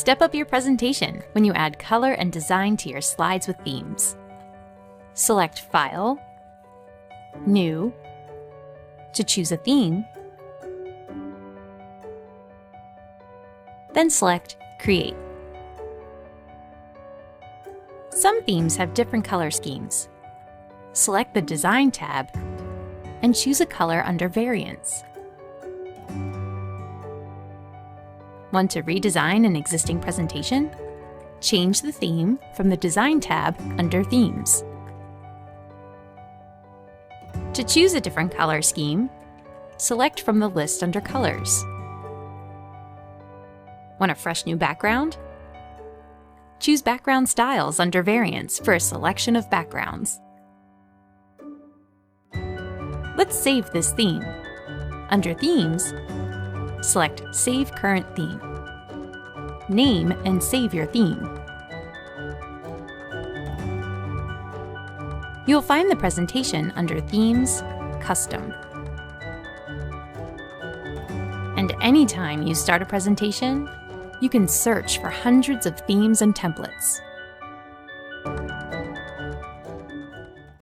Step up your presentation when you add color and design to your slides with themes. Select File, New, to choose a theme, then select Create. Some themes have different color schemes. Select the Design tab and choose a color under Variants. Want to redesign an existing presentation? Change the theme from the Design tab under Themes. To choose a different color scheme, select from the list under Colors. Want a fresh new background? Choose Background Styles under Variants for a selection of backgrounds. Let's save this theme. Under Themes, select Save Current Theme. Name and save your theme. You'll find the presentation under Themes, Custom. And anytime you start a presentation, you can search for hundreds of themes and templates.